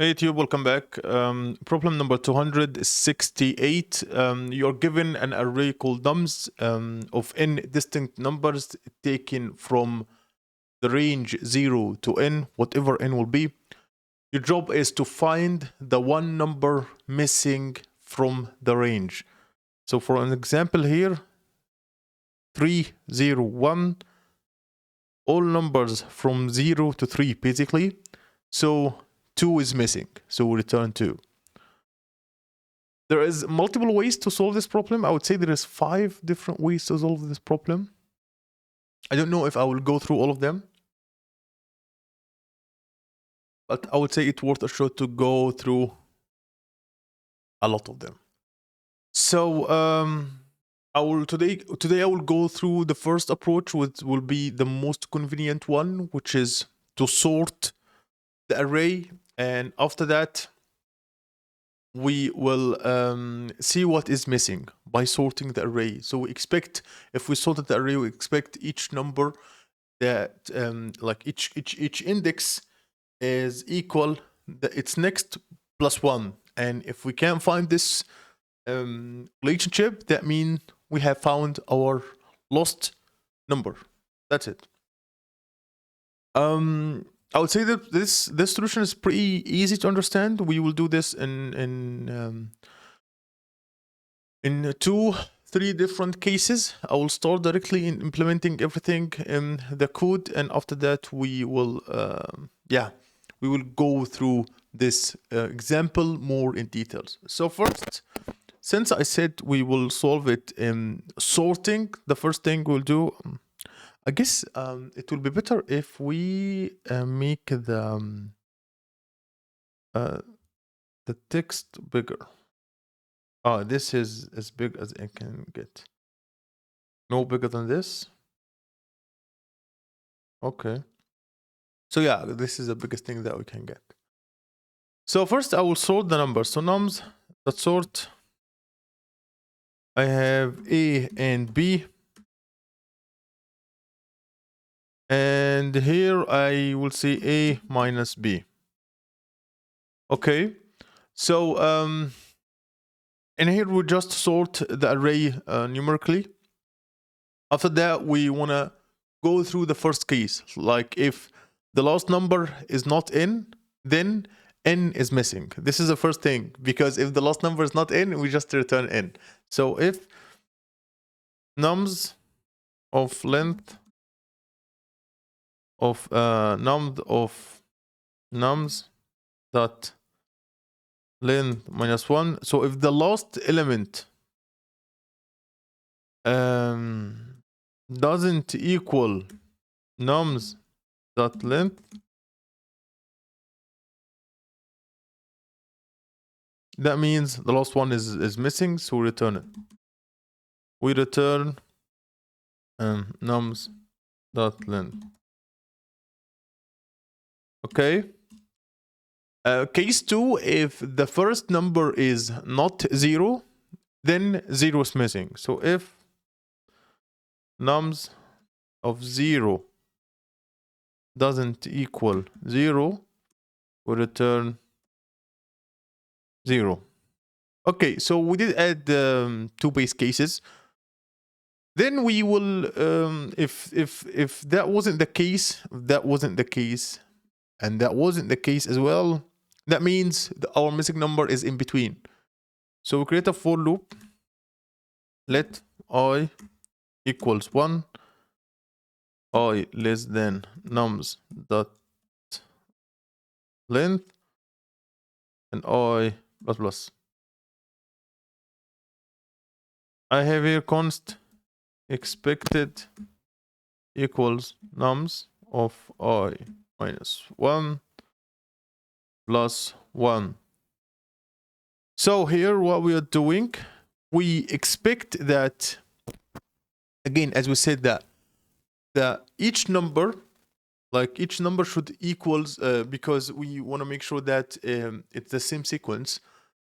Hey YouTube, welcome back. Problem number 268. You're given an array called nums of n distinct numbers taken from the range 0 to n, whatever n will be. Your job is to find the one number missing from the range. So for an example here, 3, 0, 1, all numbers from 0 to 3 basically. So 2 is missing, so we return 2. There is multiple ways to solve this problem. I would say there is 5 different ways to solve this problem. I don't know if I will go through all of them, but I would say it's worth a shot to go through a lot of them. So today I will go through the first approach, which will be the most convenient one, which is to sort the array, and after that we will see what is missing by sorting the array. So we expect, if we sorted the array, we expect each number that like each index is equal its next plus 1, and if we can't find this relationship, that means we have found our lost number. That's it. I would say that this solution is pretty easy to understand. We will do this in 2-3 different cases. I will start directly in implementing everything in the code, and after that we will go through this example more in details. So first, since I said we will solve it in sorting, the first thing we'll do, I guess it will be better if we make the text bigger. Oh, this is as big as I can get. No bigger than this. Okay. So yeah, this is the biggest thing that we can get. So first I will sort the numbers. So nums that sort, I have A and B. And here I will say A minus B. Okay. So and here we just sort the array numerically. After that, we want to go through the first case. Like if the last number is not in, then n is missing. This is the first thing, because if the last number is not in, we just return n. So if nums of length of nums dot length minus 1. So if the last element doesn't equal nums dot length, that means the last one is missing, so we return it. We return nums dot length. Okay. Case 2, if the first number is not 0, then 0 is missing. So if nums of 0 doesn't equal 0, we return 0. Okay, so we did add 2 base cases. Then we will, if that wasn't the case, and that wasn't the case as well, that means our missing number is in between. So we create a for loop. Let I equals 1, I less than nums dot length, and I plus plus. I have here const expected equals nums of I minus 1 plus 1. So here what we are doing, we expect that, again, as we said, that each number should equals, because we want to make sure that it's the same sequence.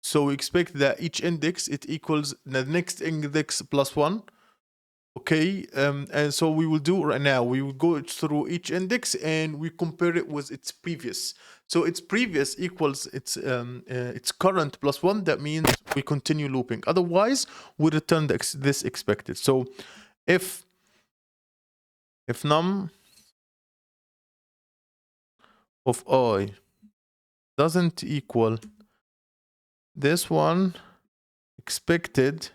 So we expect that each index, it equals the next index plus 1. Okay, and so we will do right now. We will go through each index and we compare it with its previous. So its previous equals its current plus one. That means we continue looping. Otherwise, we return this expected. So if num of I doesn't equal this one expected,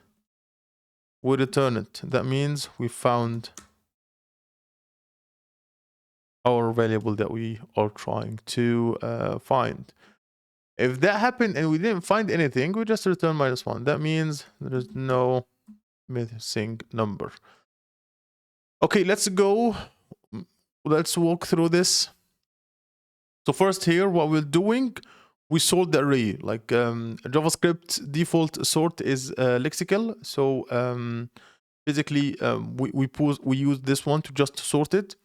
we return it. That means we found our variable that we are trying to find. If that happened and we didn't find anything, we just return -1. That means there is no missing number. Okay, let's go. Let's walk through this. So first here, what we're doing, we sort the array. Like JavaScript default sort is lexical. So basically, we use this one to just sort it.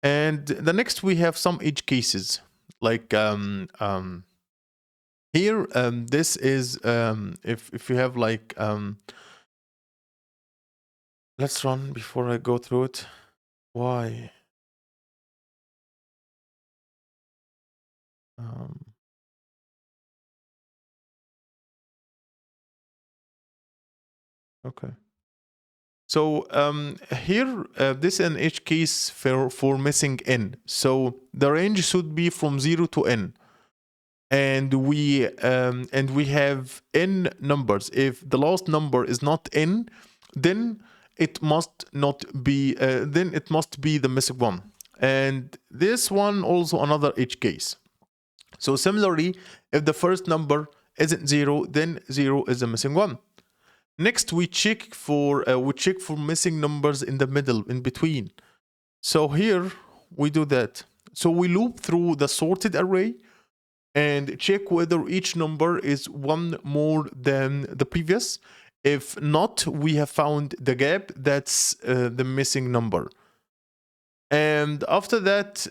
And the next we have some edge cases. Like here, this is if you have like let's run before I go through it. Why? Okay. So here, this is an edge case for missing n. So the range should be from 0 to n. And we have n numbers. If the last number is not n, then it must not be. Then it must be the missing one. And this one also another edge case. So similarly, if the first number isn't 0, then 0 is the missing one. Next, we check for missing numbers in the middle, in between. So here we do that. So we loop through the sorted array and check whether each number is one more than the previous. If not, we have found the gap. That's the missing number. And after that,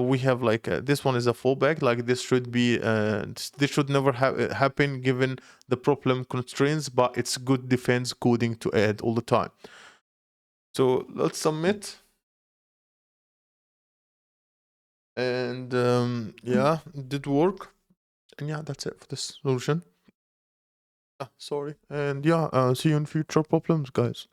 we have like this one is a fallback. Like this should be, this should never happen given the problem constraints, but it's good defense coding to add all the time. So let's submit. And yeah, it did work. And yeah, that's it for this solution. Sorry. And yeah, see you in future problems, guys.